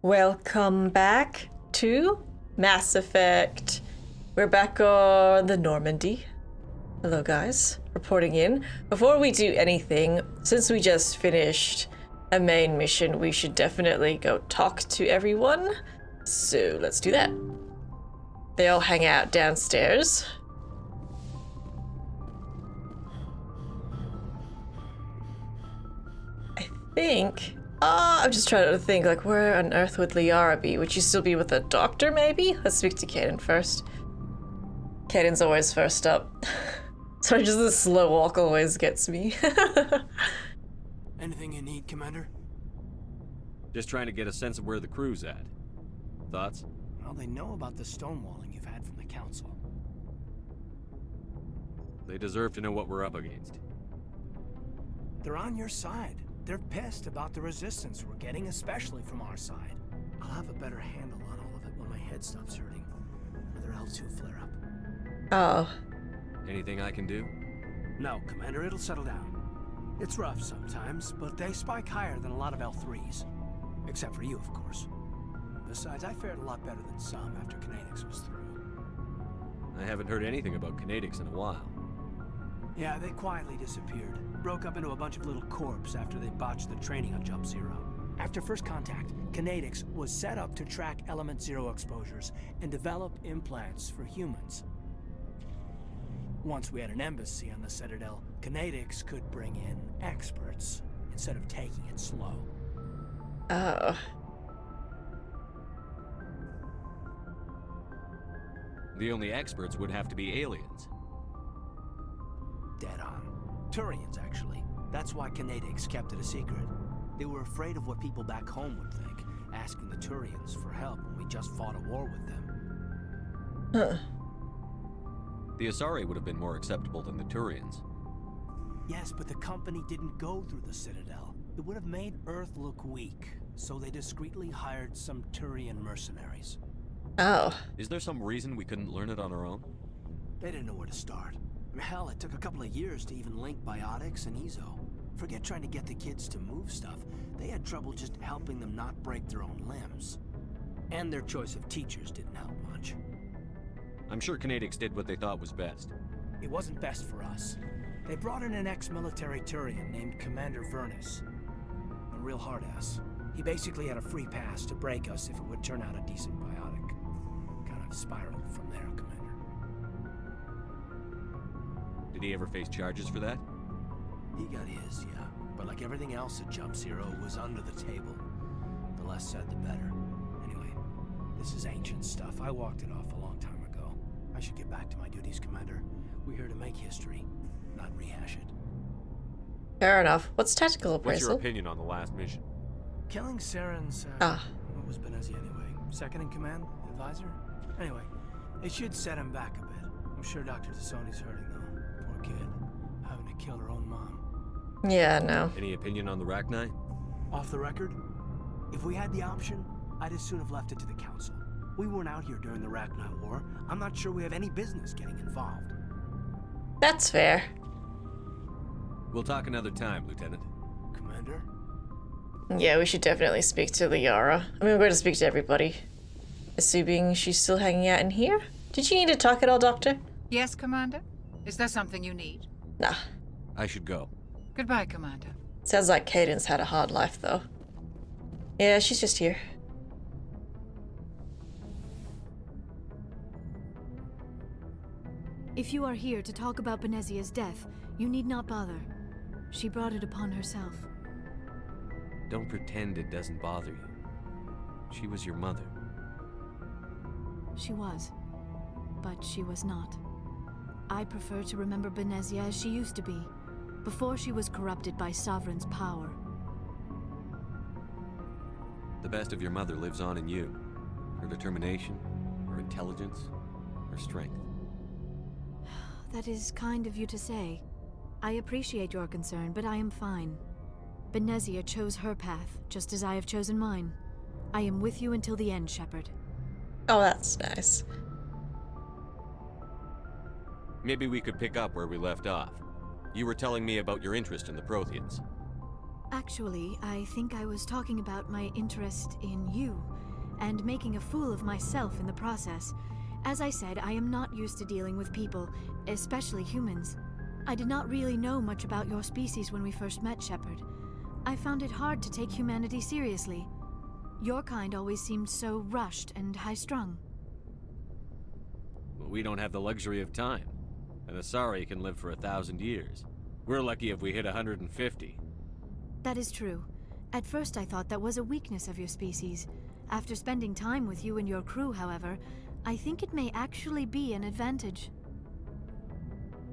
Welcome back to Mass Effect. We're back on the Normandy. Hello guys, reporting in. Before we do anything, since we just finished a main mission, we should definitely go talk to everyone. So let's do that. They all hang out downstairs. I think... I'm just trying to think, like, where on earth would Liara be? Would she still be with the doctor, maybe? Let's speak to Kaden first. Kaden's always first up. Sorry, just the slow walk always gets me. Anything you need, Commander? Just trying to get a sense of where the crew's at. Thoughts? Well, they know about the stonewalling you've had from the Council. They deserve to know what we're up against. They're on your side. They're pissed about the resistance we're getting, especially from our side. I'll have a better handle on all of it when my head stops hurting. Another L2 flare-up. Oh. Anything I can do? No, Commander, it'll settle down. It's rough sometimes, but they spike higher than a lot of L3s. Except for you, of course. Besides, I fared a lot better than some after Kinetics was through. I haven't heard anything about kinetics in a while. Yeah, they quietly disappeared. Broke up into a bunch of little corps after they botched the training on Jump Zero. After first contact, Kinetics was set up to track Element Zero exposures and develop implants for humans. Once we had an embassy on the Citadel, Kinetics could bring in experts instead of taking it slow. Oh. The only experts would have to be aliens. Dead on. Turians, actually. That's why Kinetics kept it a secret. They were afraid of what people back home would think, asking the Turians for help when we just fought a war with them. Huh. The Asari would have been more acceptable than the Turians. Yes, but the company didn't go through the Citadel. It would have made Earth look weak, so they discreetly hired some Turian mercenaries. Oh. Is there some reason we couldn't learn it on our own? They didn't know where to start. Hell, it took a couple of years to even link biotics and Ezo. Forget trying to get the kids to move stuff. They had trouble just helping them not break their own limbs. And their choice of teachers didn't help much. I'm sure Kinetics did what they thought was best. It wasn't best for us. They brought in an ex-military Turian named Commander Vernus. A real hard-ass. He basically had a free pass to break us if it would turn out a decent biotic. Kind of spiraled from there, Commander. Did he ever face charges for that? He got his, yeah. But like everything else at Jump Zero, it was under the table. The less said, the better. Anyway, this is ancient stuff. I walked it off a long time ago. I should get back to my duties, Commander. We're here to make history, not rehash it. Fair enough. What's tactical What's appraisal? your opinion on the last mission? Killing Saren's, what was Benezi anyway? Second in command? Advisor? Anyway, it should set him back a bit. I'm sure Dr. Tassoni's hurting, though. Poor kid. Having to kill her own mom. Yeah, no. Any opinion on the Rachni? Off the record? If we had the option, I'd as soon have left it to the Council. We weren't out here during the Rachni War. I'm not sure we have any business getting involved. That's fair. We'll talk another time, Lieutenant. Commander? Yeah, we should definitely speak to Liara. I mean, we're going to speak to everybody. Assuming she's still hanging out in here? Did you need to talk at all, Doctor? Yes, Commander? Is there something you need? Nah. I should go. Goodbye, Commander. Sounds like Caden's had a hard life, though. Yeah, she's just here. If you are here to talk about Benezia's death, you need not bother. She brought it upon herself. Don't pretend it doesn't bother you. She was your mother. She was. But she was not. I prefer to remember Benezia as she used to be, before she was corrupted by Sovereign's power. The best of your mother lives on in you. Her determination, her intelligence, her strength. That is kind of you to say. I appreciate your concern, but I am fine. Benezia chose her path, just as I have chosen mine. I am with you until the end, Shepard. Oh, that's nice. Maybe we could pick up where we left off. You were telling me about your interest in the Protheans. Actually, I think I was talking about my interest in you, and making a fool of myself in the process. As I said, I am not used to dealing with people, especially humans. I did not really know much about your species when we first met, Shepard. I found it hard to take humanity seriously. Your kind always seemed so rushed and high-strung. Well, we don't have the luxury of time. An Asari can live for 1,000 years. We're lucky if we hit 150. That is true. At first I thought that was a weakness of your species. After spending time with you and your crew, however, I think it may actually be an advantage.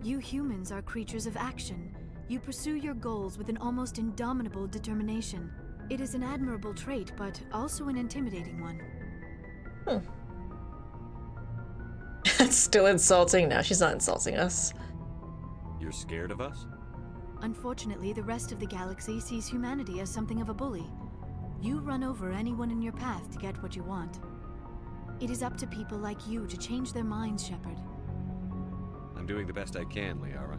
You humans are creatures of action. You pursue your goals with an almost indomitable determination. It is an admirable trait, but also an intimidating one. That's still insulting. No, she's not insulting us. You're scared of us? Unfortunately, the rest of the galaxy sees humanity as something of a bully. You run over anyone in your path to get what you want. It is up to people like you to change their minds, Shepard. I'm doing the best I can, Liara.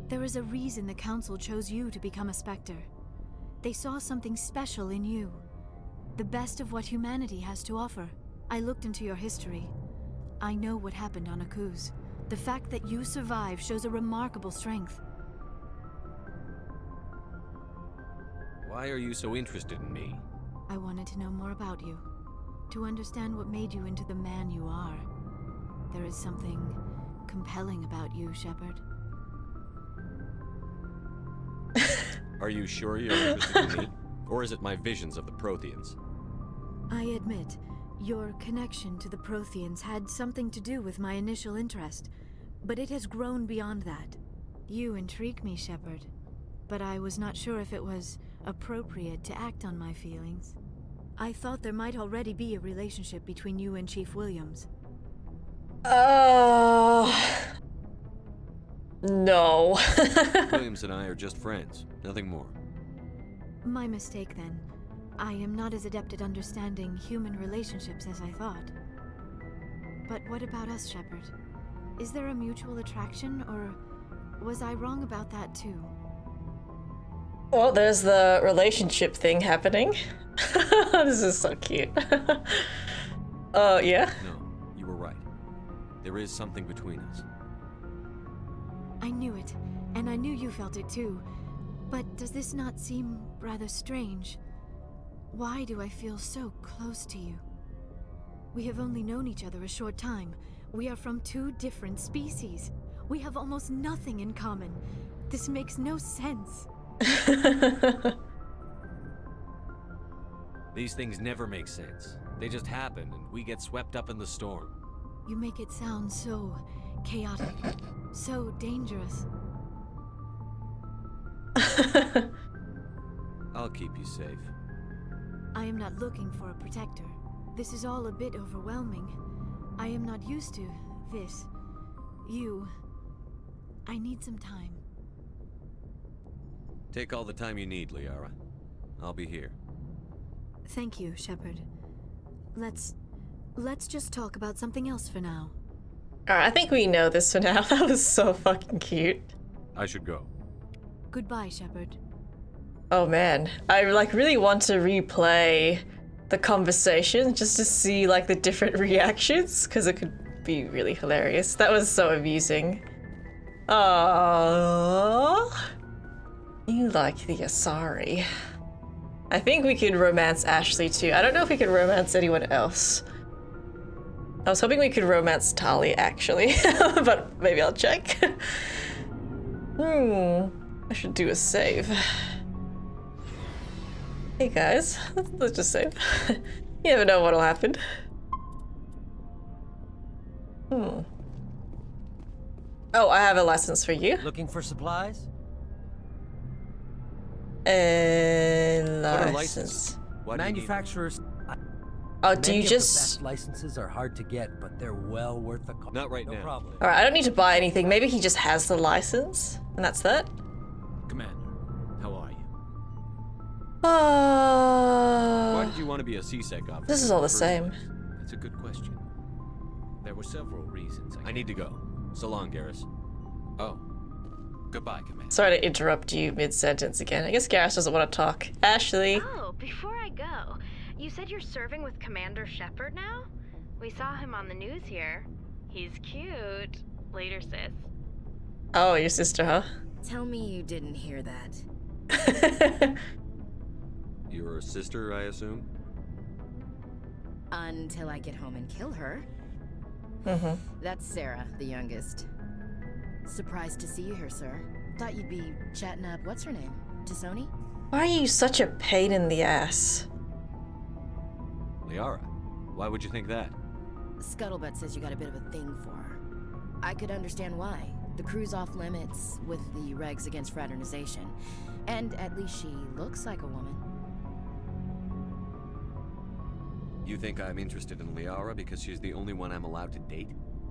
There is a reason the Council chose you to become a Spectre. They saw something special in you. The best of what humanity has to offer. I looked into your history. I know what happened on Akuz. The fact that you survived shows a remarkable strength. Why are you so interested in me? I wanted to know more about you. To understand what made you into the man you are. There is something compelling about you, Shepard. Are you sure you're interested in me? Or is it my visions of the Protheans? I admit, your connection to the Protheans had something to do with my initial interest, but it has grown beyond that. You intrigue me, Shepard, but I was not sure if it was appropriate to act on my feelings. I thought there might already be a relationship between you and Chief Williams. No. Williams and I are just friends, nothing more. My mistake, then. I am not as adept at understanding human relationships as I thought. But what about us, Shepard? Is there a mutual attraction, or was I wrong about that too? Well, there's the relationship thing happening. This is so cute. Yeah? No, you were right. There is something between us. I knew it, and I knew you felt it too. But does this not seem rather strange? Why do I feel so close to you? We have only known each other a short time. We are from two different species. We have almost nothing in common. This makes no sense. These things never make sense. They just happen, and we get swept up in the storm. You make it sound so chaotic, so dangerous. I'll keep you safe. I am not looking for a protector. This is all a bit overwhelming. I am not used to this. I need some time. Take all the time you need, Liara. I'll be here. Thank you, Shepard. Let's just talk about something else for now. Alright, I think we know this for now. That was so fucking cute. I should go. Goodbye, Shepard. Oh man, I really want to replay the conversation just to see the different reactions, because it could be really hilarious. That was so amusing. Aww. You like the Asari. I think we could romance Ashley too. I don't know if we could romance anyone else. I was hoping we could romance Tali actually, but maybe I'll check. I should do a save. Hey guys, let's just save. You never know what'll happen. Oh, I have a license for you. Looking for supplies? A What are license. licenses? Why do you need them? Manufacturers. Oh, do you Many of the just... best licenses are hard to get, but they're well worth the cost. Not right no now. problem. Alright, I don't need to buy anything. Maybe he just has the license, and that's that. Commander, how are you? Why did you want to be a C-Sec officer? This is all the in first same. place? That's a good question. There were several reasons. I need to go. So long, Garrus. Oh, Goodbye, Commander. Sorry to interrupt you mid-sentence again. I guess Garrus doesn't want to talk. Ashley. Oh, before I go, you said you're serving with Commander Shepard now? We saw him on the news here. He's cute. Later, sis. Oh, your sister, huh? Tell me you didn't hear that. Your sister, I assume? Until I get home and kill her. That's Sarah, the youngest. Surprised to see you here, sir. Thought you'd be chatting up, what's her name? Tisoni? Why are you such a pain in the ass? Liara. Why would you think that? Scuttlebutt says you got a bit of a thing for her. I could understand why. The crew's off limits with the regs against fraternization. And at least she looks like a woman. You think I'm interested in Liara because she's the only one I'm allowed to date?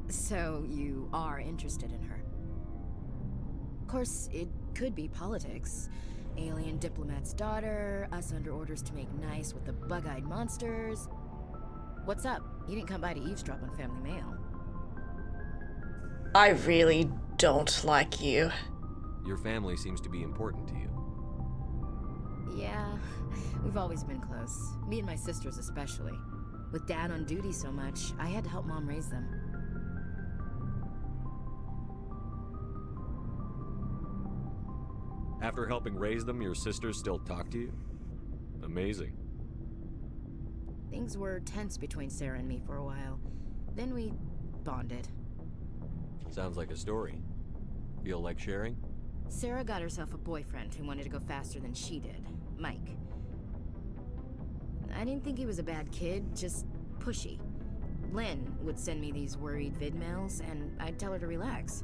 So you are interested in her. Of course, it could be politics. Alien diplomat's daughter, us under orders to make nice with the bug-eyed monsters. What's up? You didn't come by to eavesdrop on Family Mail. I really don't like you. Your family seems to be important to you. Yeah, we've always been close. Me and my sisters especially. With Dad on duty so much, I had to help Mom raise them. After helping raise them, your sisters still talk to you? Amazing. Things were tense between Sarah and me for a while. Then we bonded. Sounds like a story. Feel like sharing? Sarah got herself a boyfriend who wanted to go faster than she did, Mike. I didn't think he was a bad kid, just pushy. Lynn would send me these worried vidmails, and I'd tell her to relax.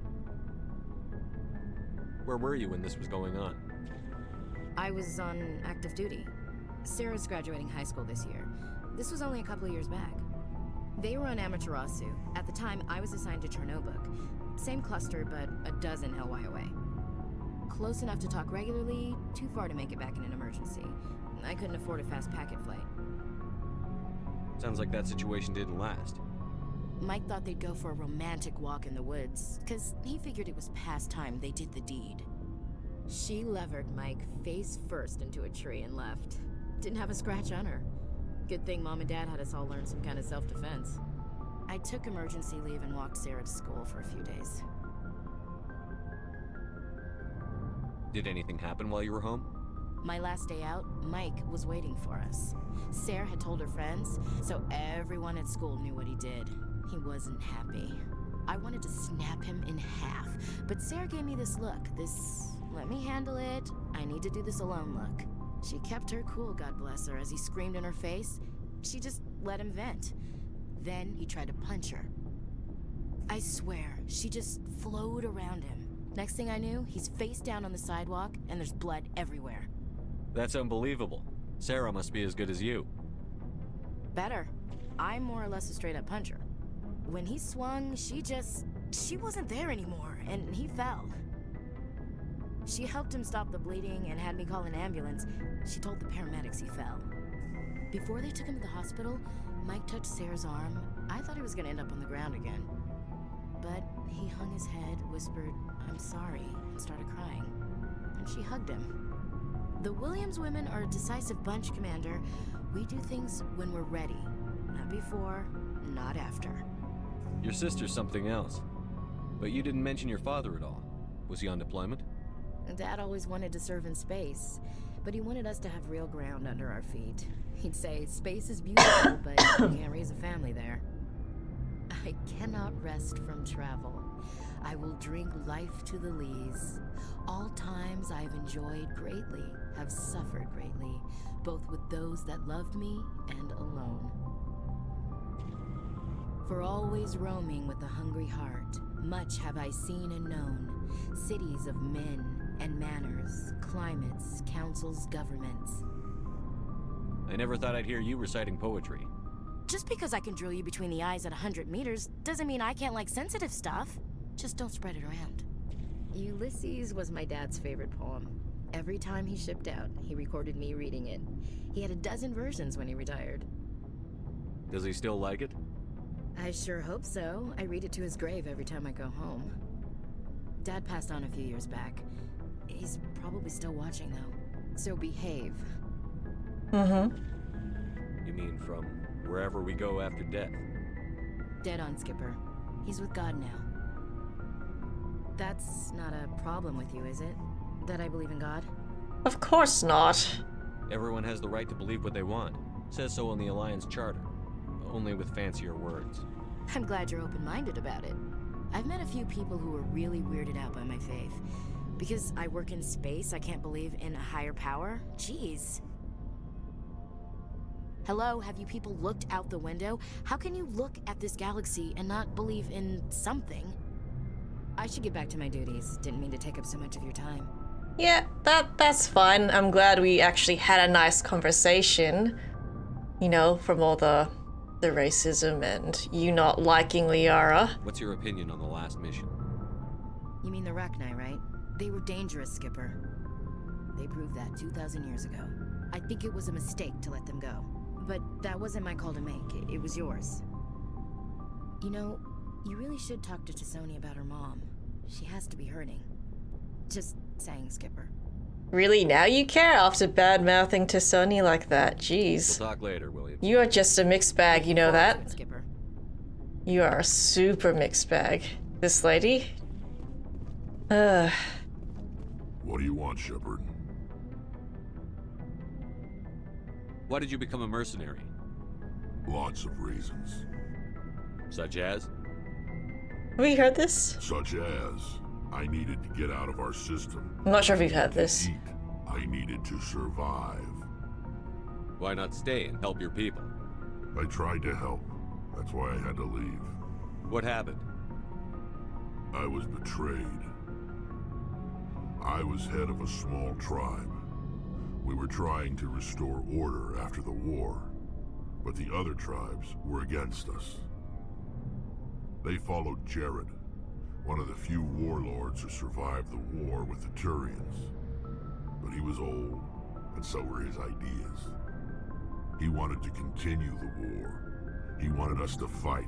Where were you when this was going on? I was on active duty. Sarah's graduating high school this year. This was only a couple of years back. They were on Amaterasu. At the time, I was assigned to Chernobog. Same cluster, but a dozen LY away. Close enough to talk regularly, too far to make it back in an emergency. I couldn't afford a fast packet flight. Sounds like that situation didn't last. Mike thought they'd go for a romantic walk in the woods, cause he figured it was past time they did the deed. She levered Mike face first into a tree and left. Didn't have a scratch on her. Good thing Mom and Dad had us all learn some kind of self-defense. I took emergency leave and walked Sarah to school for a few days. Did anything happen while you were home? My last day out, Mike was waiting for us. Sarah had told her friends, so everyone at school knew what he did. He wasn't happy. I wanted to snap him in half, but Sarah gave me this look, this let me handle it, I need to do this alone look. She kept her cool, God bless her, as he screamed in her face. She just let him vent. Then he tried to punch her. I swear, she just flowed around him. Next thing I knew, he's face down on the sidewalk, and there's blood everywhere. That's unbelievable. Sarah must be as good as you. Better. I'm more or less a straight-up puncher. When he swung, she wasn't there anymore, and he fell. She helped him stop the bleeding and had me call an ambulance. She told the paramedics he fell. Before they took him to the hospital, Mike touched Sarah's arm. I thought he was gonna end up on the ground again. But he hung his head, whispered, "I'm sorry," and started crying. And she hugged him. The Williams women are a decisive bunch, Commander. We do things when we're ready. Not before, not after. Your sister's something else. But you didn't mention your father at all. Was he on deployment? Dad always wanted to serve in space, but he wanted us to have real ground under our feet. He'd say, space is beautiful, but you can't raise a family there. I cannot rest from travel. I will drink life to the lees. All times I have enjoyed greatly, have suffered greatly, both with those that loved me and alone. For always roaming with a hungry heart, much have I seen and known, cities of men and manners, climates, councils, governments. I never thought I'd hear you reciting poetry. Just because I can drill you between the eyes at 100 meters doesn't mean I can't like sensitive stuff. Just don't spread it around. Ulysses was my dad's favorite poem. Every time he shipped out, he recorded me reading it. He had a dozen versions when he retired. Does he still like it? I sure hope so. I read it to his grave every time I go home. Dad passed on a few years back. He's probably still watching, though. So behave. Mm-hmm. You mean from wherever we go after death? Dead on, Skipper. He's with God now. That's not a problem with you, is it? That I believe in God? Of course not. Everyone has the right to believe what they want. Says so in the Alliance Charter. Only with fancier words. I'm glad you're open-minded about it. I've met a few people who are really weirded out by my faith. Because I work in space, I can't believe in a higher power? Jeez. Hello, have you people looked out the window? How can you look at this galaxy and not believe in something? I should get back to my duties. Didn't mean to take up so much of your time. Yeah, that's fine. I'm glad we actually had a nice conversation. You know, from all the racism and you not liking Liara. What's your opinion on the last mission? You mean the Rachni, right? They were dangerous, Skipper. They proved that 2,000 years ago. I think it was a mistake to let them go. But that wasn't my call to make. It was yours. You know, you really should talk to T'Soni about her mom. She has to be hurting. Just saying, Skipper. Really, now you care after bad-mouthing T'Soni like that? Jeez. We'll talk later, William. You are just a mixed bag, you know that? Skipper. You are a super mixed bag. This lady? What do you want, Shepard? Why did you become a mercenary? Lots of reasons. Such as? Have we heard this? Such as, I needed to get out of our system. I'm not sure if we've had this. Eat. I needed to survive. Why not stay and help your people? I tried to help. That's why I had to leave. What happened? I was betrayed. I was head of a small tribe. We were trying to restore order after the war, but the other tribes were against us. They followed Jared, one of the few warlords who survived the war with the Turians. But he was old, and so were his ideas. He wanted to continue the war. He wanted us to fight.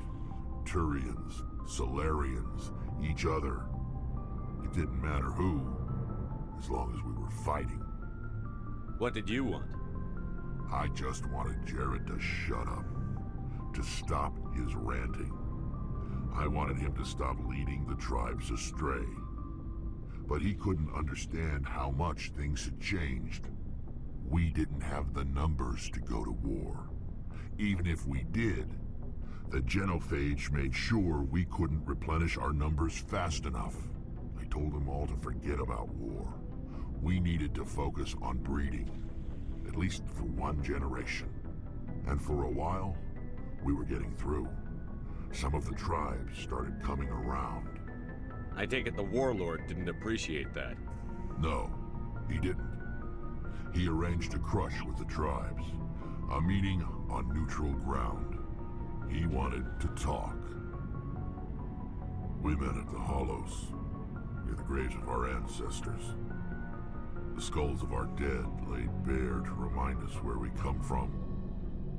Turians, Solarians, each other. It didn't matter who, as long as we were fighting. What did you want? I just wanted Jared to shut up, to stop his ranting. I wanted him to stop leading the tribes astray. But he couldn't understand how much things had changed. We didn't have the numbers to go to war. Even if we did, the genophage made sure we couldn't replenish our numbers fast enough. I told them all to forget about war. We needed to focus on breeding, at least for one generation. And for a while, we were getting through. Some of the tribes started coming around. I take it the warlord didn't appreciate that. No, he didn't. He arranged a crush with the tribes, a meeting on neutral ground. He wanted to talk. We met at the Hollows, near the graves of our ancestors. The skulls of our dead laid bare to remind us where we come from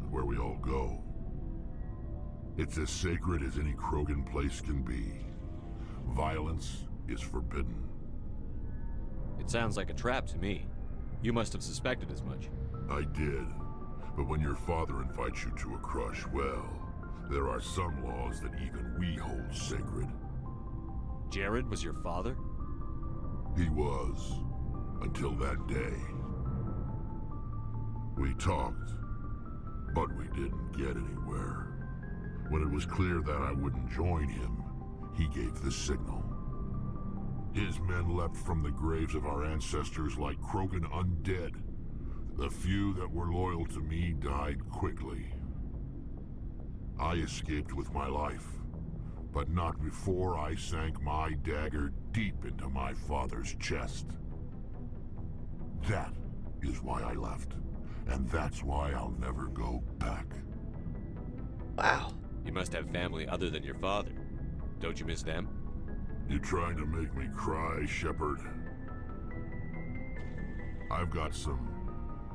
and where we all go. It's as sacred as any Krogan place can be. Violence is forbidden. It sounds like a trap to me. You must have suspected as much. I did. But when your father invites you to a crush, well, there are some laws that even we hold sacred. Jared was your father? He was. Until that day. We talked, but we didn't get anywhere. When it was clear that I wouldn't join him, he gave the signal. His men leapt from the graves of our ancestors like Krogan undead. The few that were loyal to me died quickly. I escaped with my life, but not before I sank my dagger deep into my father's chest. That is why I left, and that's why I'll never go back. Wow. You must have family other than your father. Don't you miss them? You trying to make me cry, Shepard? I've got some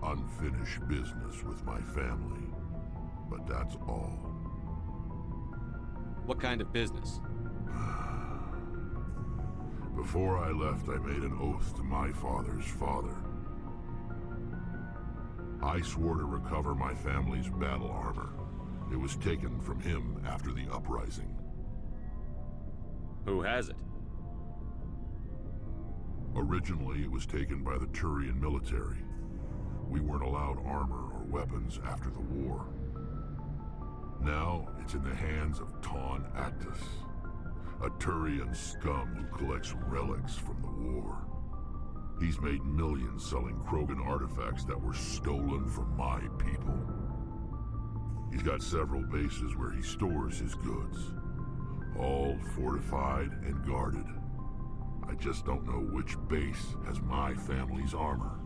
unfinished business with my family, but that's all. What kind of business? Before I left, I made an oath to my father's father. I swore to recover my family's battle armor. It was taken from him after the uprising. Who has it? Originally, it was taken by the Turian military. We weren't allowed armor or weapons after the war. Now, it's in the hands of Ton Actus, a Turian scum who collects relics from the war. He's made millions selling Krogan artifacts that were stolen from my people. He's got several bases where he stores his goods, all fortified and guarded. I just don't know which base has my family's armor.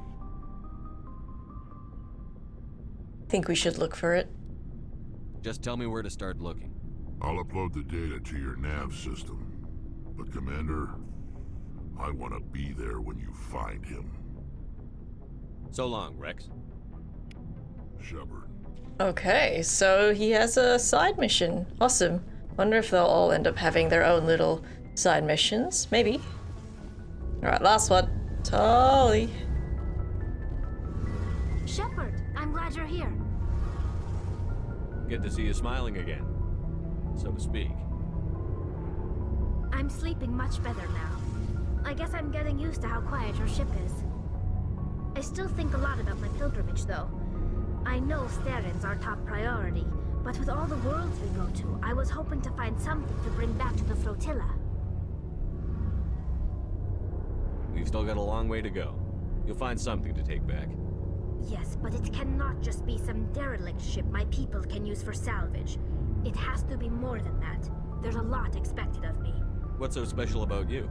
Think we should look for it. Just tell me where to start looking. I'll upload the data to your nav system. But Commander, I want to be there when you find him. So long, Wrex. Shepard. Okay, so he has a side mission. Awesome. Wonder if they'll all end up having their own little side missions. Maybe. Alright, last one. Tali. Shepard, I'm glad you're here. Good to see you smiling again, so to speak. I'm sleeping much better now. I guess I'm getting used to how quiet your ship is. I still think a lot about my pilgrimage, though. I know Saren's our top priority, but with all the worlds we go to, I was hoping to find something to bring back to the flotilla. We've still got a long way to go. You'll find something to take back. Yes, but it cannot just be some derelict ship my people can use for salvage. It has to be more than that. There's a lot expected of me. What's so special about you?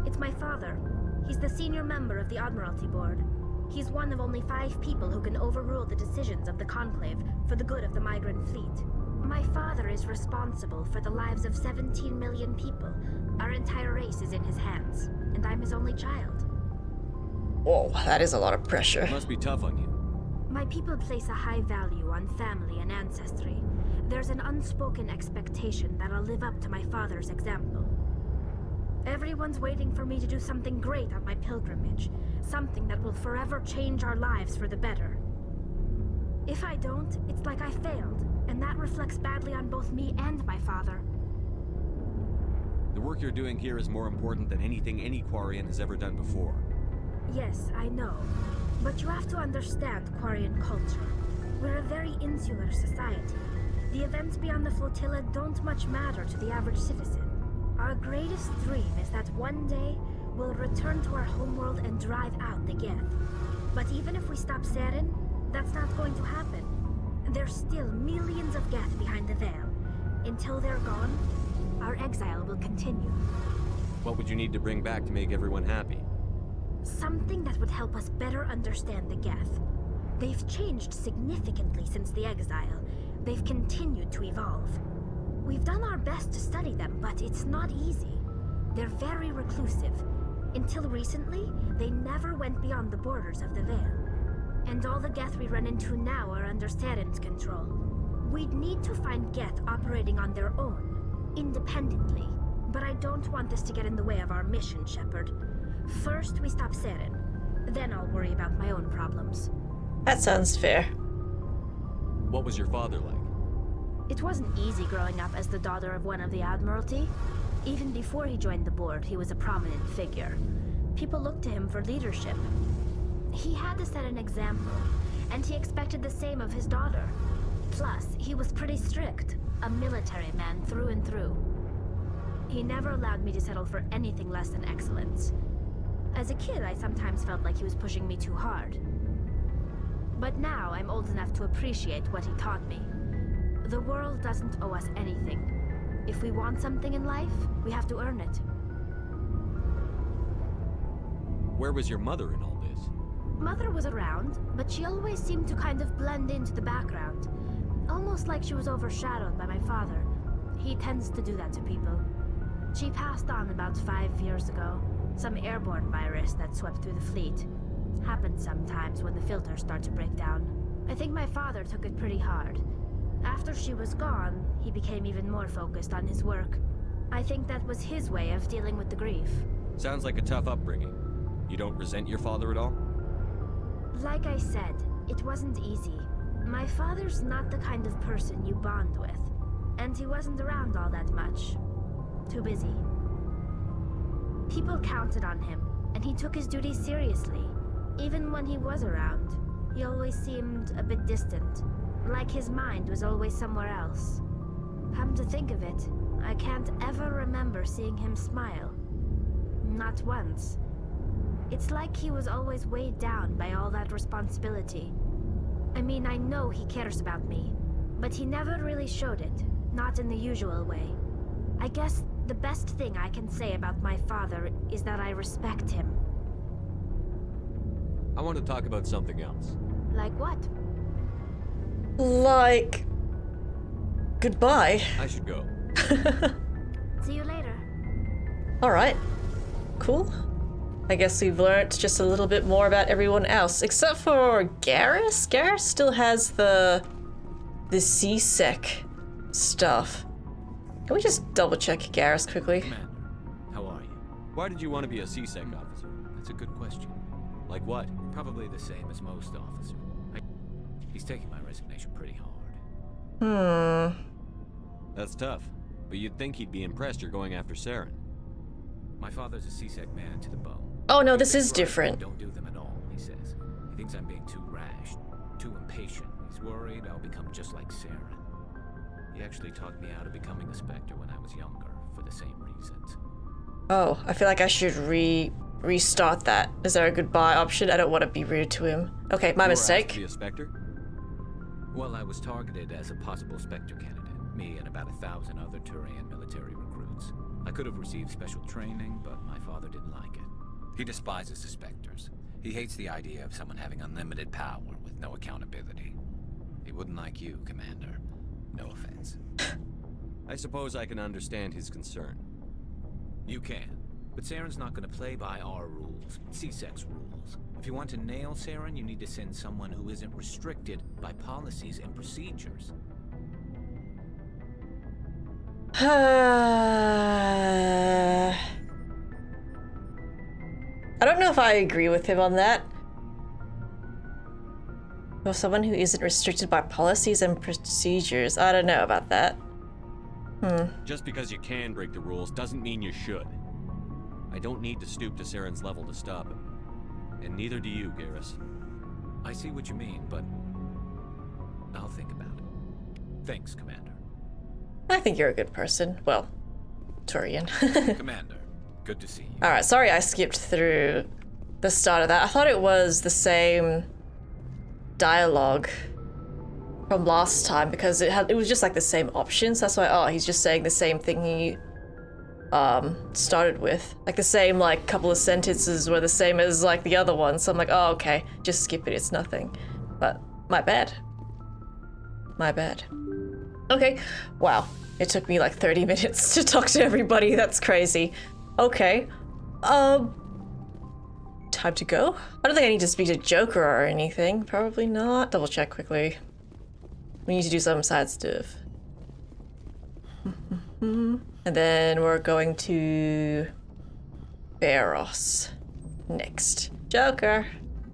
It's my father. He's the senior member of the Admiralty Board. He's one of only 5 people who can overrule the decisions of the Conclave for the good of the migrant fleet. My father is responsible for the lives of 17 million people. Our entire race is in his hands, and I'm his only child. Whoa, that is a lot of pressure. It must be tough on you. My people place a high value on family and ancestry. There's an unspoken expectation that I'll live up to my father's example. Everyone's waiting for me to do something great on my pilgrimage, something that will forever change our lives for the better. If I don't, it's like I failed, and that reflects badly on both me and my father. The work you're doing here is more important than anything any Quarian has ever done before. Yes, I know. But you have to understand Quarian culture. We're a very insular society. The events beyond the flotilla don't much matter to the average citizen. Our greatest dream is that one day we'll return to our homeworld and drive out the Geth. But even if we stop Saren, that's not going to happen. There's still millions of Geth behind the veil. Until they're gone, our exile will continue. What would you need to bring back to make everyone happy? Something that would help us better understand the Geth. They've changed significantly since the exile. They've continued to evolve. We've done our best to study them, but it's not easy. They're very reclusive. Until recently, they never went beyond the borders of the Veil. And all the Geth we run into now are under Saren's control. We'd need to find Geth operating on their own, independently. But I don't want this to get in the way of our mission, Shepard. First, we stop Saren. Then I'll worry about my own problems. That sounds fair. What was your father like? It wasn't easy growing up as the daughter of one of the Admiralty. Even before he joined the board, he was a prominent figure. People looked to him for leadership. He had to set an example, and he expected the same of his daughter. Plus, he was pretty strict, a military man through and through. He never allowed me to settle for anything less than excellence. As a kid, I sometimes felt like he was pushing me too hard. But now I'm old enough to appreciate what he taught me. The world doesn't owe us anything. If we want something in life, we have to earn it. Where was your mother in all this? Mother was around, but she always seemed to kind of blend into the background. Almost like she was overshadowed by my father. He tends to do that to people. She passed on about 5 years ago. Some airborne virus that swept through the fleet. Happens sometimes when the filters start to break down. I think my father took it pretty hard. After she was gone, he became even more focused on his work. I think that was his way of dealing with the grief. Sounds like a tough upbringing. You don't resent your father at all? Like I said, it wasn't easy. My father's not the kind of person you bond with, and he wasn't around all that much. Too busy. People counted on him, and he took his duties seriously. Even when he was around, he always seemed a bit distant, like his mind was always somewhere else. Come to think of it, I can't ever remember seeing him smile. Not once. It's like he was always weighed down by all that responsibility. I mean, I know he cares about me, but he never really showed it, not in the usual way. I guess the best thing I can say about my father is that I respect him. I want to talk about something else. Like what? Like... goodbye. I should go. See you later. Alright. Cool. I guess we've learned just a little bit more about everyone else, except for Garrus. Garrus still has the C-Sec stuff. Can we just double check Garrus quickly? Commander, how are you? Why did you want to be a C-Sec officer? That's a good question. Like what? Probably the same as most officers. He's taking my resignation pretty hard. That's tough. But you'd think he'd be impressed you're going after Saren. My father's a C-Sec man to the bone. Oh no, this is different. Don't do them at all, he says. He thinks I'm being too rash, too impatient. He's worried I'll become just like Saren. He actually talked me out of becoming a Spectre when I was younger, for the same reasons. Oh, I feel like I should restart that. Is there a goodbye option? I don't want to be rude to him. Okay, my You were asked mistake. to be a Spectre? Well, I was targeted as a possible Spectre candidate. Me and about 1,000 other Turian military recruits. I could have received special training, but my father didn't like it. He despises the Spectres. He hates the idea of someone having unlimited power with no accountability. He wouldn't like you, Commander. No offense. I suppose I can understand his concern. You can. But Saren's not going to play by our rules, C-Sec's rules. If you want to nail Saren, you need to send someone who isn't restricted by policies and procedures. I don't know if I agree with him on that. Or someone who isn't restricted by policies and procedures. I don't know about that. Just because you can break the rules doesn't mean you should. I don't need to stoop to Saren's level to stop him. And neither do you, Garrus. I see what you mean, but I'll think about it. Thanks, Commander. I think you're a good person. Well, Turian. Commander, good to see you. Alright, sorry I skipped through the start of that. I thought it was the same dialogue from last time because it was just like the same options. That's why, oh, he's just saying the same thing he started with. Like the same like couple of sentences were the same as like the other ones. So I'm like, oh, okay, just skip it, it's nothing. But my bad. My bad. Okay, wow. It took me like 30 minutes to talk to everybody. That's crazy. Okay. Time to go? I don't think I need to speak to Joker or anything. Probably not. Double check quickly. We need to do some side stuff. And then we're going to Barros next. Joker.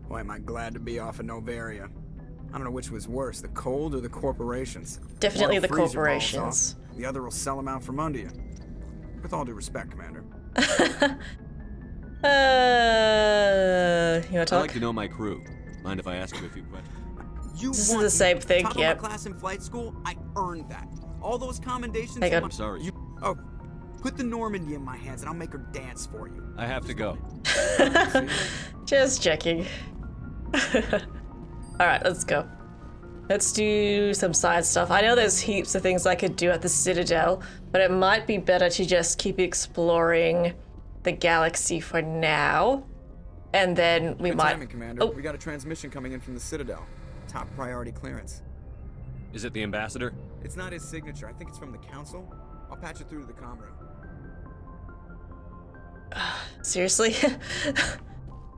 Boy, am I glad to be off of Novaria. I don't know which was worse, the cold or the corporations. Definitely One will the freeze your balls corporations. off, the other will sell them out from under you. With all due respect, Commander. You wanna I'd talk? like to know my crew. Mind if I ask you a few questions? You This is want the same me thing, top of yep. my class in flight school? I earned that. All those commendations. Hang on. I'm sorry. Oh, put the Normandy in my hands and I'll make her dance for you. I have to go. Just checking. Alright, let's go. Let's do some side stuff. I know there's heaps of things I could do at the Citadel, but it might be better to just keep exploring the galaxy for now. And then we Good might... timing, Commander. Oh. We got a transmission coming in from the Citadel. Top priority clearance. Is it the ambassador? It's not his signature. I think it's from the Council. I'll patch it through to the comm room. Seriously?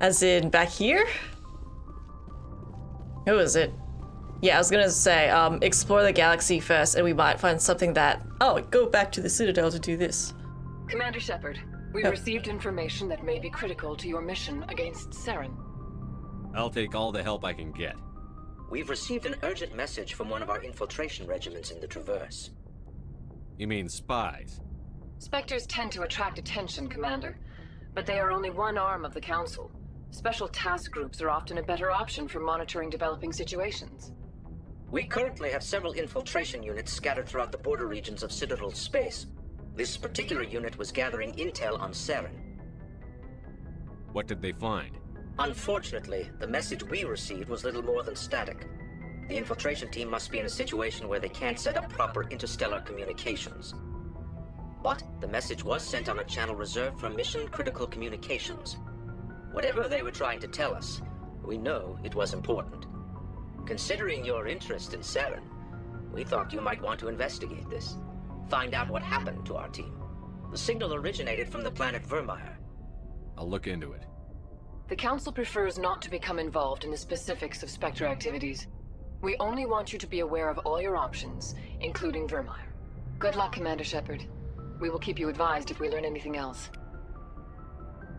As in back here? Who is it? Yeah, I was gonna say, explore the galaxy first and we might find something that... Oh, go back to the Citadel to do this. Commander Shepard, We've Oh. received information that may be critical to your mission against Saren. I'll take all the help I can get. We've received an urgent message from one of our infiltration regiments in the Traverse. You mean spies? Spectres tend to attract attention, Commander, but they are only one arm of the Council. Special task groups are often a better option for monitoring developing situations. We currently have several infiltration units scattered throughout the border regions of Citadel space. This particular unit was gathering intel on Saren. What did they find? Unfortunately, the message we received was little more than static. The infiltration team must be in a situation where they can't set up proper interstellar communications. But the message was sent on a channel reserved for mission-critical communications. Whatever they were trying to tell us, we know it was important. Considering your interest in Saren, we thought you might want to investigate this. Find out what happened to our team. The signal originated from the planet Vermeer. I'll look into it. The Council prefers not to become involved in the specifics of Spectre activities. We only want you to be aware of all your options, including Vermeer. Good luck, Commander Shepard. We will keep you advised if we learn anything else.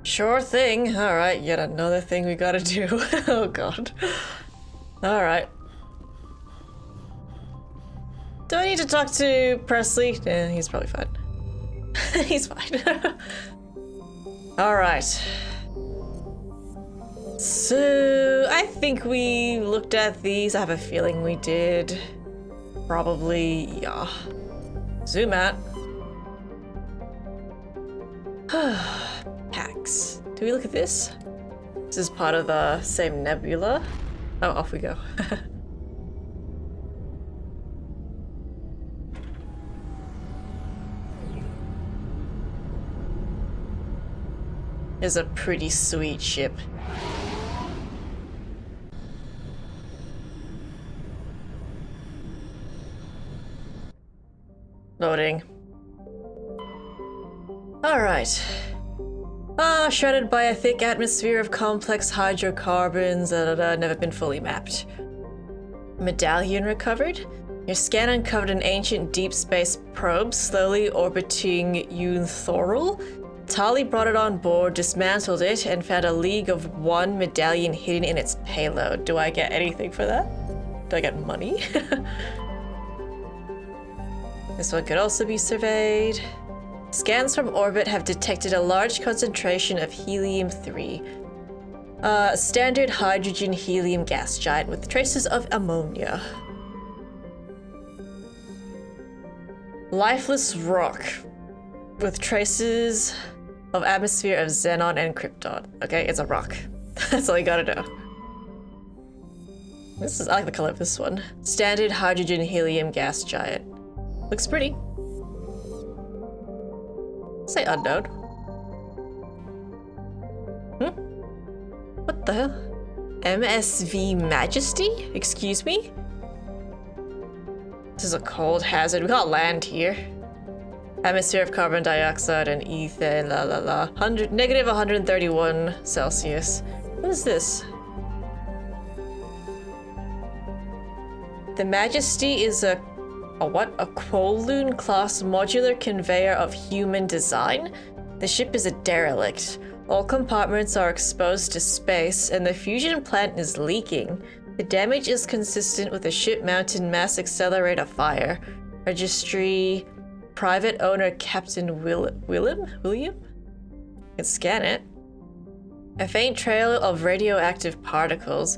Sure thing. Alright, yet another thing we gotta do. Oh god. Alright. Do I need to talk to Presley? Yeah, he's probably fine. He's fine. Alright. So, I think we looked at these. I have a feeling we did. Probably, yeah. Zoom out. Packs. Do we look at this? This is part of the same nebula. Oh, off we go. It's a pretty sweet ship. Loading. Alright. Shrouded by a thick atmosphere of complex hydrocarbons, never been fully mapped. Medallion recovered? Your scan uncovered an ancient deep space probe slowly orbiting Eunthorul. Tali brought it on board, dismantled it, and found a League of One medallion hidden in its payload. Do I get anything for that? Do I get money? This one could also be surveyed. Scans from orbit have detected a large concentration of helium-3. A standard hydrogen-helium gas giant with traces of ammonia. Lifeless rock with traces of atmosphere of xenon and krypton. Okay, it's a rock. That's all you gotta know. I like the color of this one. Standard hydrogen-helium gas giant. Looks pretty. Say unknown. What the hell? MSV Majesty? Excuse me? This is a cold hazard. We got land here. Atmosphere of carbon dioxide and ethane, la la la. Negative 131 Celsius. What is this? The Majesty is a what? A Kowloon class modular conveyor of human design? The ship is a derelict. All compartments are exposed to space, and the fusion plant is leaking. The damage is consistent with a ship-mounted mass accelerator fire. Registry, private owner Captain William? You can scan it. A faint trail of radioactive particles,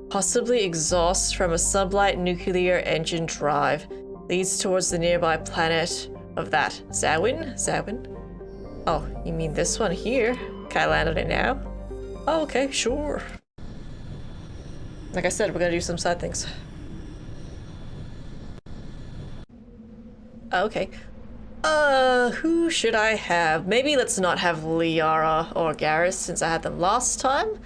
possibly exhaust from a sublight nuclear engine drive, leads towards the nearby planet of that. Zawin? Zawin? Oh, you mean this one here? Can I land on it now? Oh, okay, sure. Like I said, we're gonna do some side things. Okay. Who should I have? Maybe let's not have Liara or Garrus since I had them last time.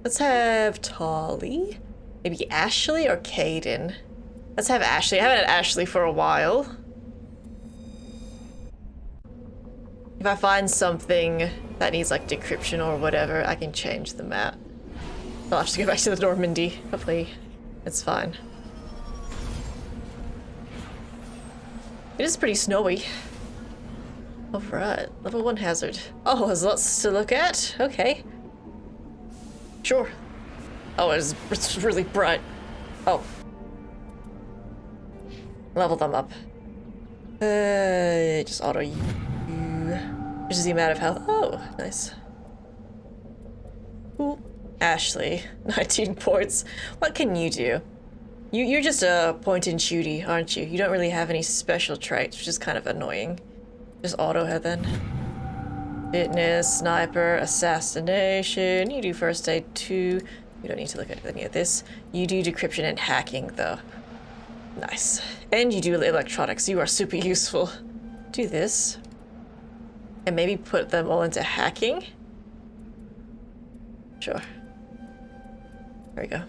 Let's have Tali. Maybe Ashley or Caden. Let's have Ashley. I haven't had Ashley for a while. If I find something that needs like decryption or whatever, I can change the map. I'll have to go back to the Normandy. Hopefully it's fine. It is pretty snowy. Alright, level 1 hazard. Oh, there's lots to look at. Okay. Sure. Oh, it's really bright. Oh. Level them up. Just auto you. Just the amount of health. Oh, nice. Ooh. Ashley, 19 points. What can you do? You're just a point-and-shooty, aren't you? You don't really have any special traits, which is kind of annoying. Just auto her then. Fitness, sniper, assassination. You do first aid too. You don't need to look at any of this. You do decryption and hacking though. Nice. And you do electronics. You are super useful. Do this. And maybe put them all into hacking. Sure. There we go.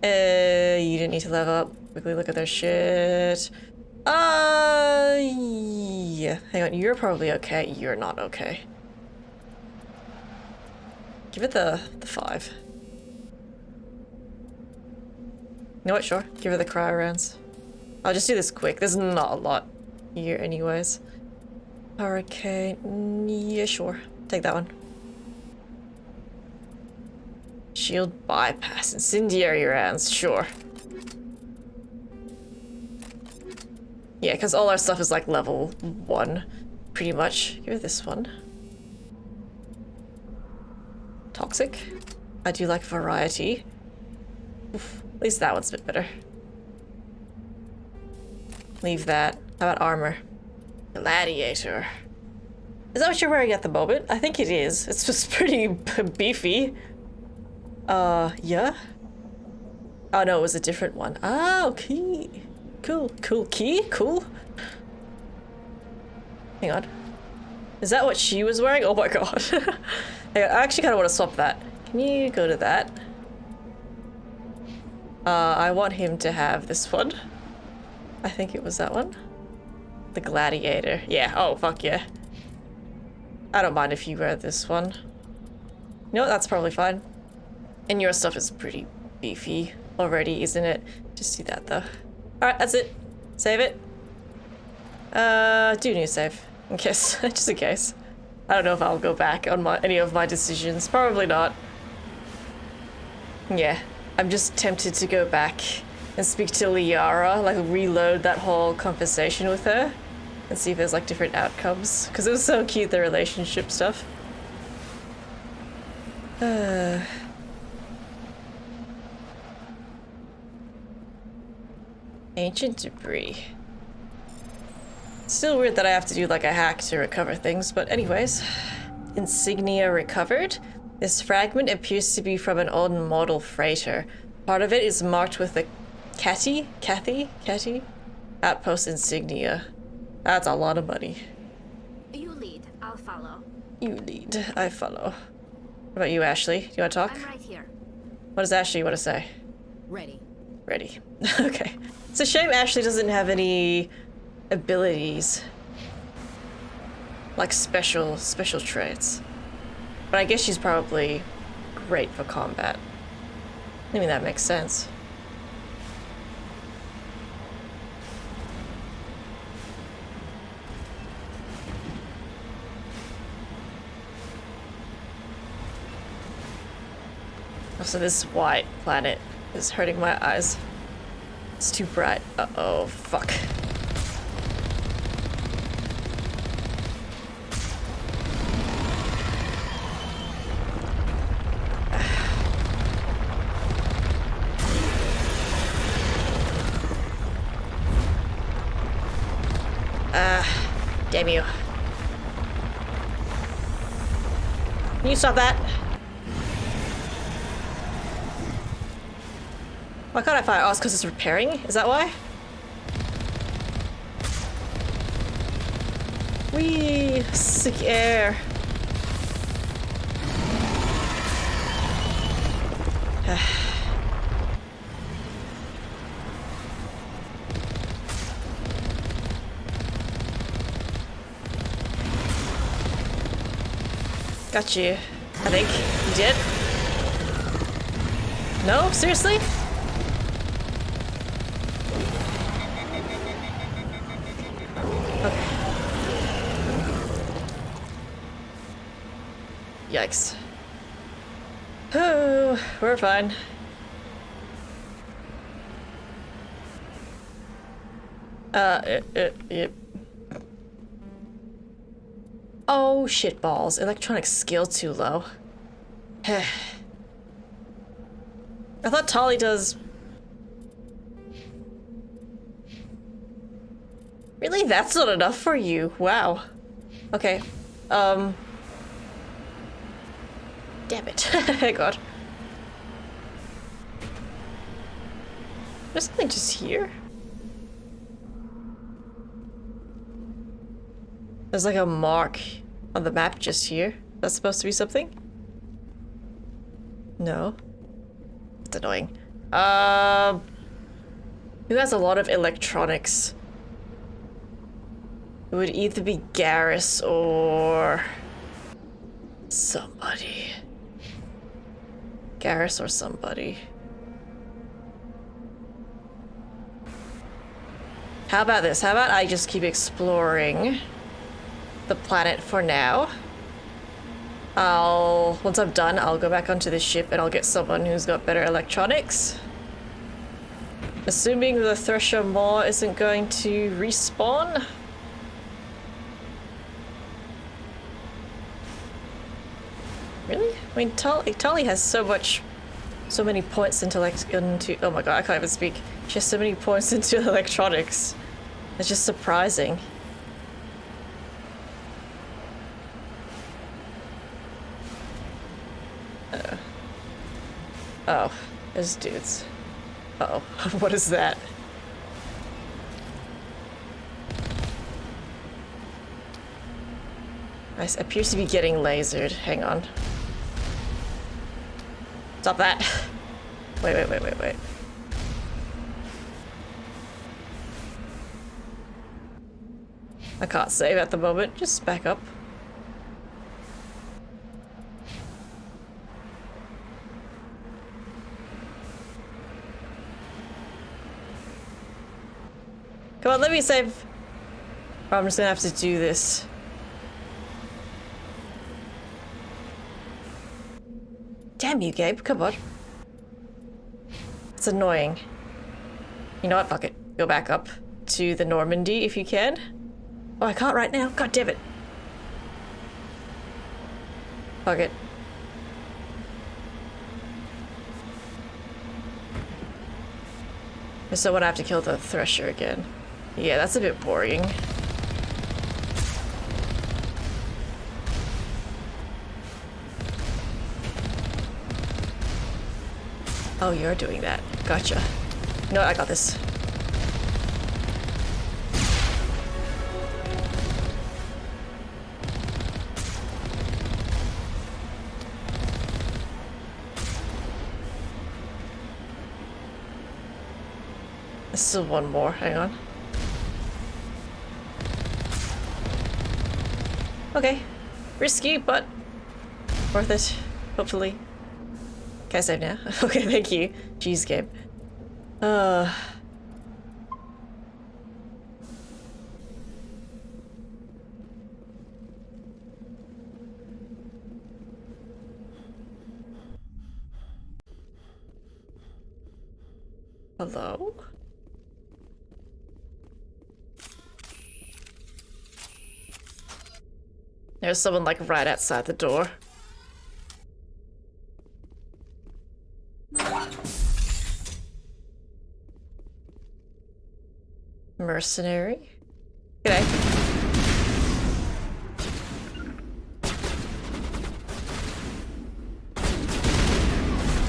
You didn't need to level up. Quickly look at their shit. Yeah. Hang on, you're probably okay. You're not okay. Give it the 5. You know what, sure. Give her the cryo rounds. I'll just do this quick. There's not a lot here anyways. Hurricane. Yeah, sure. Take that one. Shield bypass. Incendiary rounds. Sure. Yeah, because all our stuff is like level 1. Pretty much. Give her this one. Toxic. I do like variety. Oof, at least that one's a bit better. Leave that. How about armor? Gladiator. Is that what you're wearing at the moment? I think it is. It's just pretty beefy. Yeah? Oh no, it was a different one. Ah, okay. Cool. Cool. Key? Cool. Hang on. Is that what she was wearing? Oh my god. Hang on, I actually kind of want to swap that. Can you go to that? I want him to have this one. I think it was that one. The Gladiator. Yeah, oh fuck yeah. I don't mind if you wear this one. You know what, that's probably fine. And your stuff is pretty beefy already, isn't it? Just do that though. Alright, that's it. Save it. Do new save. In case, just in case. I don't know if I'll go back on any of my decisions. Probably not. Yeah, I'm just tempted to go back and speak to Liara, like reload that whole conversation with her and see if there's like different outcomes. Because it was so cute, the relationship stuff. Ancient debris. Still weird that I have to do like a hack to recover things, but anyways. Insignia recovered. This fragment appears to be from an old model freighter. Part of it is marked with the Catty outpost insignia. That's a lot of money. You lead, I'll follow. You lead, I follow. What about you, Ashley? Do you want to talk? I'm right here. What does Ashley want to say? Ready. Ready. Okay. It's a shame Ashley doesn't have any abilities. Like special traits. But I guess she's probably great for combat. I mean, that makes sense. Also, this white planet is hurting my eyes. It's too bright. Uh-oh, fuck. Damn you. Can you stop that? Why can't I fire? Oh, it's because it's repairing? Is that why? Whee! Sick air. Got you. I think. You did? No? Seriously? Yikes. Oh, we're fine. Yep. Oh, shitballs. Electronic skill too low. I thought Tali does... Really? That's not enough for you? Wow. Okay. Damn it. God. There's something just here? There's like a mark on the map just here. That's supposed to be something? No. It's annoying. Who has a lot of electronics? It would either be Garrus or somebody. Garrus or somebody. How about this? How about I just keep exploring the planet for now? Once I'm done, I'll go back onto the ship and I'll get someone who's got better electronics. Assuming the Thresher Maw isn't going to respawn. Really? I mean, Tali has so many points into oh my god, I can't even speak. She has so many points into electronics. It's just surprising. Oh, there's dudes. Uh-oh, what is that? I appears to be getting lasered. Hang on. Stop that. Wait. I can't save at the moment. Just back up. Come on, let me save. Or I'm just gonna have to do this. Damn you, Gabe. Come on. It's annoying. You know what? Fuck it. Go back up to the Normandy if you can. Oh, I can't right now. God damn it. Fuck it. So when I have to kill the Thresher again. Yeah, that's a bit boring. Oh, you're doing that. Gotcha. No, I got this. There's still one more. Hang on. Okay. Risky, but worth it. Hopefully. Can I save now? Okay, thank you. Jeez, Gabe. Hello? There's someone like right outside the door. Mercenary? G'day.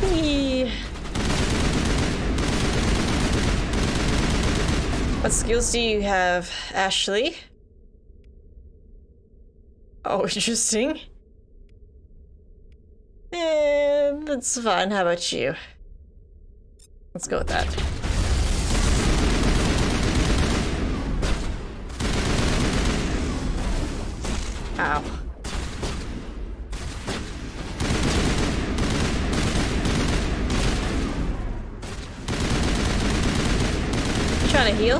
Whee. What skills do you have, Ashley? Oh, interesting. That's fine. How about you? Let's go with that. Ow. You trying to heal?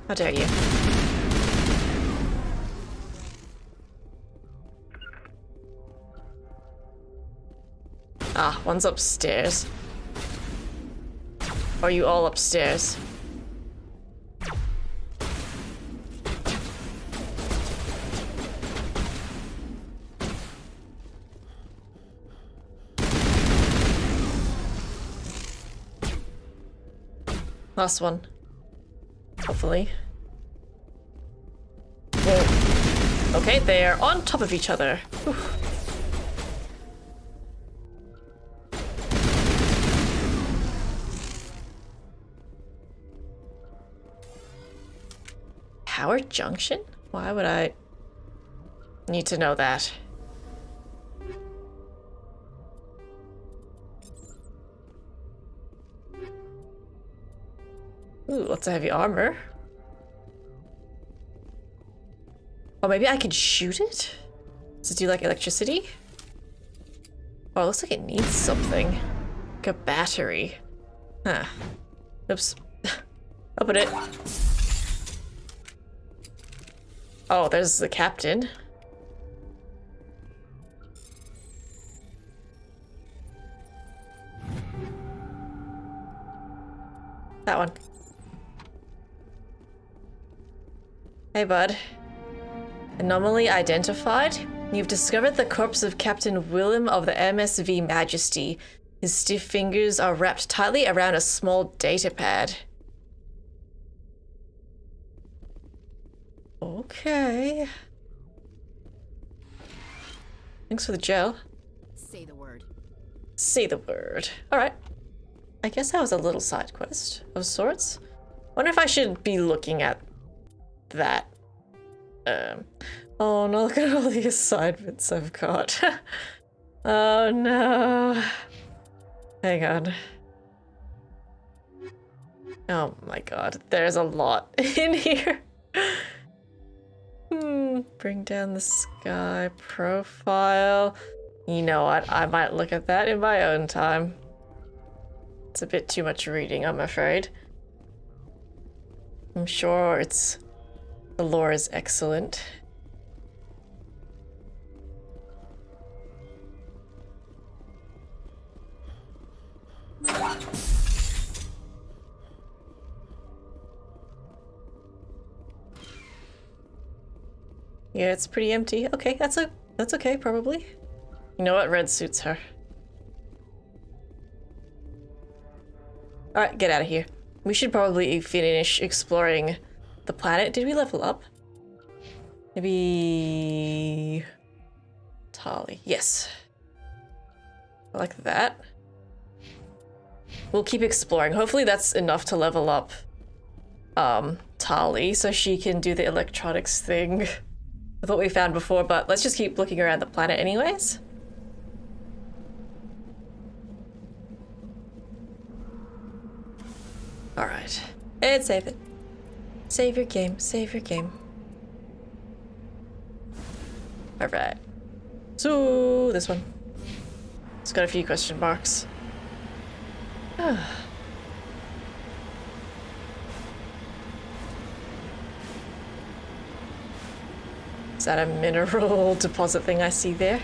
How dare you? Ah, one's upstairs. Are you all upstairs? Last one. Hopefully. Whoa. Okay, they're on top of each other. Whew. Power junction? Why would I need to know that? Ooh, lots of heavy armor. Oh, maybe I can shoot it? Does it do like electricity? Oh, it looks like it needs something. Like a battery. Huh. Oops. Open it. Oh, there's the captain. That one. Hey, bud. Anomaly identified. You've discovered the corpse of Captain Willem of the MSV Majesty. His stiff fingers are wrapped tightly around a small datapad. Okay. Thanks for the gel. Say the word. Say the word. Alright. I guess that was a little side quest of sorts. Wonder if I should be looking at that. Oh no, look at all the assignments I've got. Oh no. Hang on. Oh my god, there's a lot in here. Bring down the sky profile. You know what? I might look at that in my own time. It's a bit too much reading, I'm afraid. I'm sure the lore is excellent. Yeah, it's pretty empty. Okay, that's okay, probably. You know what? Red suits her. Alright, get out of here. We should probably finish exploring the planet. Did we level up? Maybe... Tali. Yes. I like that. We'll keep exploring. Hopefully that's enough to level up Tali so she can do the electronics thing with what we found before, but let's just keep looking around the planet anyways. Alright. And save it. Save your game. Save your game. Alright. So, this one. It's got a few question marks. Is that a mineral deposit thing I see there?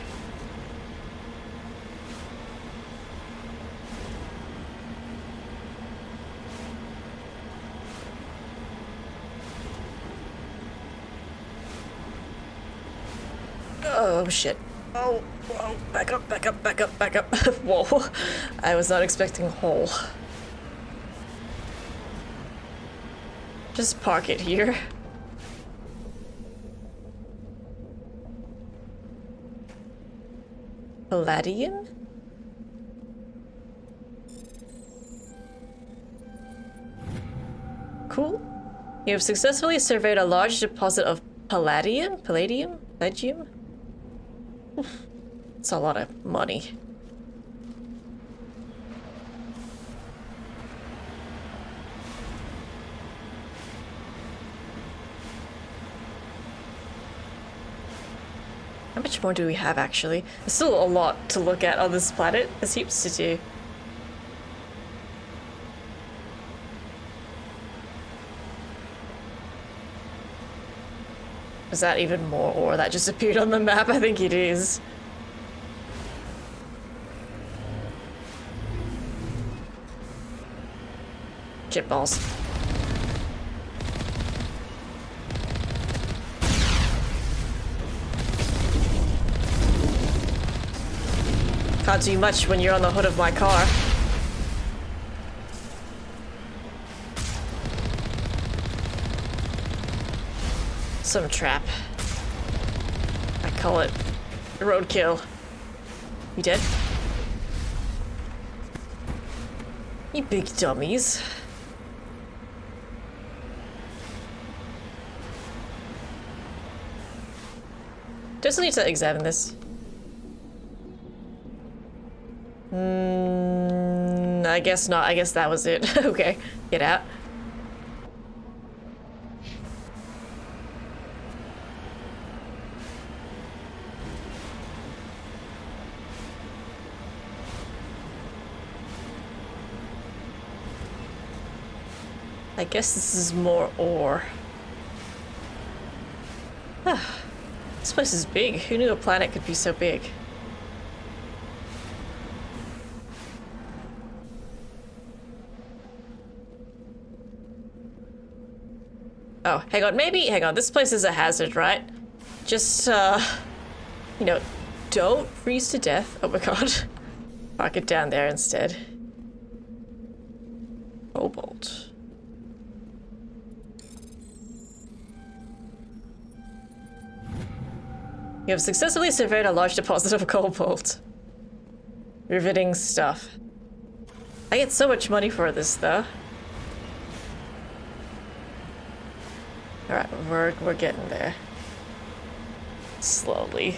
Oh shit. Oh, whoa, back up, back up, back up, back up. Whoa, I was not expecting a hole. Just park it here. Palladium? Cool. You have successfully surveyed a large deposit of palladium? Palladium? Palladium? It's a lot of money. How much more do we have, actually? There's still a lot to look at on this planet. There's heaps to do. Is that even more ore that just appeared on the map? I think it is. Jet balls. Can't do much when you're on the hood of my car. Some trap. I call it roadkill. You dead? You big dummies. Just need to examine this. I guess not. I guess that was it. Okay, get out. I guess this is more ore. This place is big. Who knew a planet could be so big? Oh, hang on. Maybe, hang on. This place is a hazard, right? Just, you know, don't freeze to death. Oh my god. Park it down there instead. Cobalt. You have successfully surveyed a large deposit of cobalt. Riveting stuff. I get so much money for this, though. Alright, we're getting there. Slowly.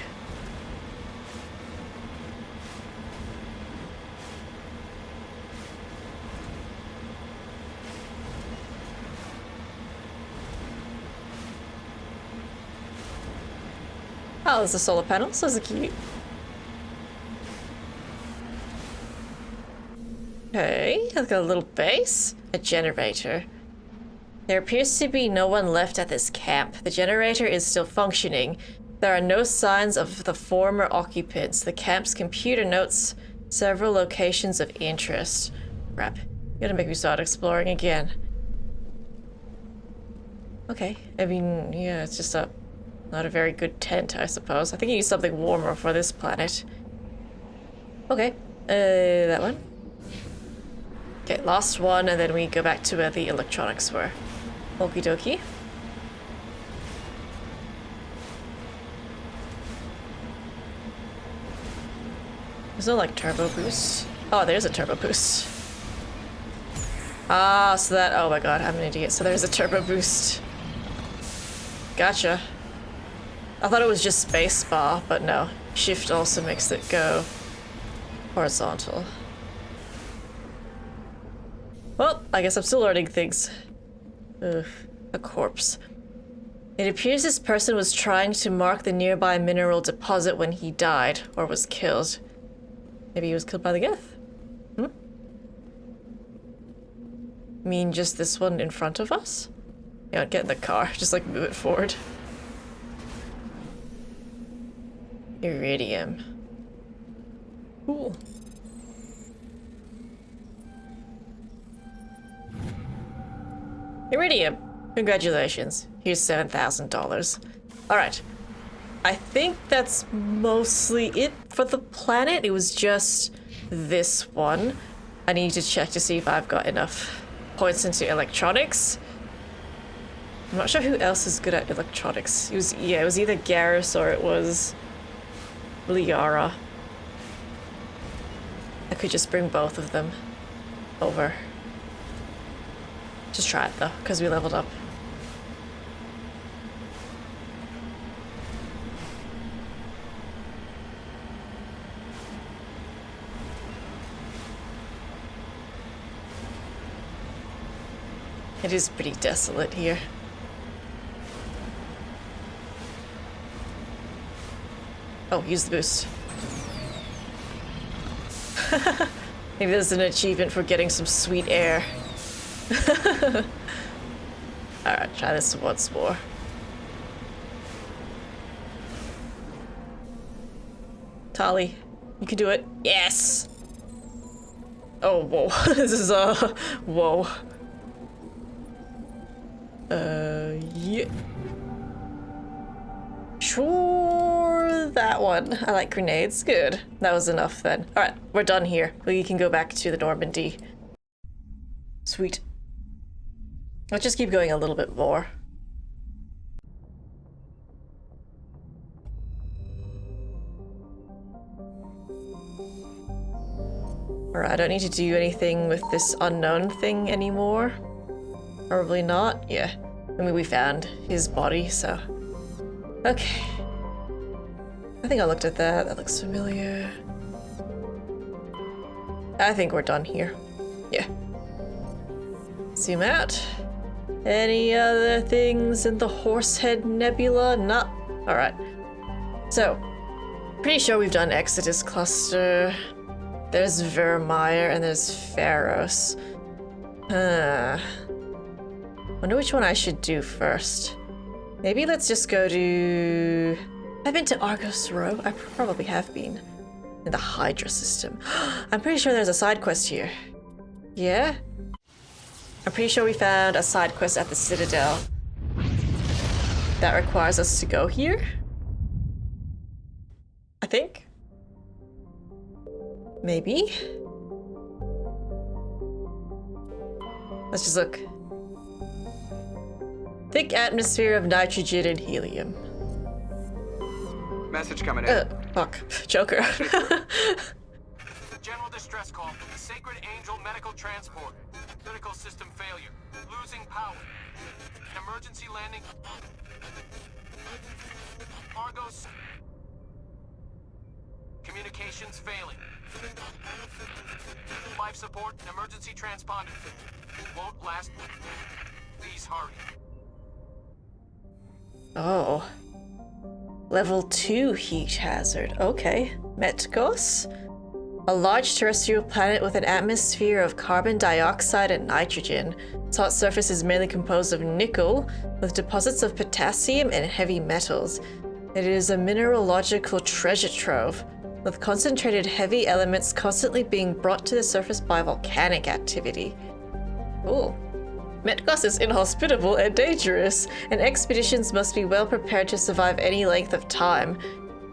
Oh, there's a solar panel. Those are cute. Okay, I've got a little base. A generator. There appears to be no one left at this camp. The generator is still functioning. There are no signs of the former occupants. The camp's computer notes several locations of interest. Crap. You're gonna make me start exploring again. Okay. I mean, yeah, it's just not a very good tent, I suppose. I think you need something warmer for this planet. Okay. That one. Okay, last one, and then we go back to where the electronics were. Okie dokie. There's no, like, turbo boost. Oh, there's a turbo boost. Ah, so that... Oh my god, I'm an idiot. So there's a turbo boost. Gotcha. I thought it was just spacebar, but no. Shift also makes it go horizontal. Well, I guess I'm still learning things. Ugh, a corpse. It appears this person was trying to mark the nearby mineral deposit when he died, or was killed. Maybe he was killed by the Geth? Hmm? Mean just this one in front of us? Yeah, get in the car. Just, like, move it forward. Iridium. Cool. Iridium. Congratulations. Here's $7,000. Alright. I think that's mostly it for the planet. It was just this one. I need to check to see if I've got enough points into electronics. I'm not sure who else is good at electronics. It was either Garrus or it was Liara. I could just bring both of them over. Just try it though, because we leveled up. It is pretty desolate here. Oh, use the boost. Maybe there's an achievement for getting some sweet air. Alright, try this once more. Tali, you can do it. Yes! Oh, whoa. This is, whoa. Yeah. Sure, that one. I like grenades. Good. That was enough then. Alright, we're done here. We can go back to the Normandy. Sweet. Let's just keep going a little bit more. Alright, I don't need to do anything with this unknown thing anymore. Probably not. Yeah. I mean, we found his body, so... Okay. I think I looked at that. That looks familiar. I think we're done here. Yeah. Zoom out. Any other things in the Horsehead Nebula? Nah. Alright. So, pretty sure we've done Exodus Cluster. There's Vermeer and there's Pharos. Wonder which one I should do first. Maybe let's just go to... I've been to Argos Row. I probably have been. In the Hydra system. I'm pretty sure there's a side quest here. Yeah? I'm pretty sure we found a side quest at the Citadel. That requires us to go here? I think? Maybe? Let's just look. Thick atmosphere of nitrogen and helium. Message coming in. Fuck. Joker. General distress call from the Sacred Angel Medical Transport. Critical system failure. Losing power. An emergency landing. Argos. Communications failing. Life support and emergency transponder. Won't last. Please hurry. Oh. Level 2 heat hazard. Okay. Metgos? A large terrestrial planet with an atmosphere of carbon dioxide and nitrogen. Its hot surface is mainly composed of nickel, with deposits of potassium and heavy metals. It is a mineralogical treasure trove, with concentrated heavy elements constantly being brought to the surface by volcanic activity. Cool. Metgos is inhospitable and dangerous, and expeditions must be well prepared to survive any length of time.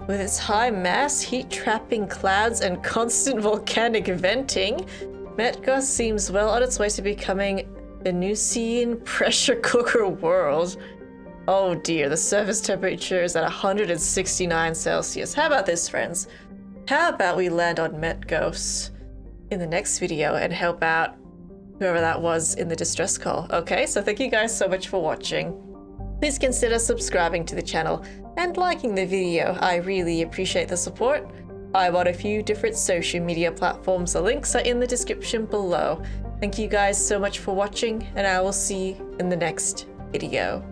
With its high mass, heat-trapping clouds, and constant volcanic venting, Metgos seems well on its way to becoming Venusian pressure cooker world. Oh dear, the surface temperature is at 169 Celsius. How about this, friends? How about we land on Metgos in the next video and help out whoever that was in the distress call. Okay, so thank you guys so much for watching. Please consider subscribing to the channel and liking the video. I really appreciate the support. I'm on a few different social media platforms. The links are in the description below. Thank you guys so much for watching, and I will see you in the next video.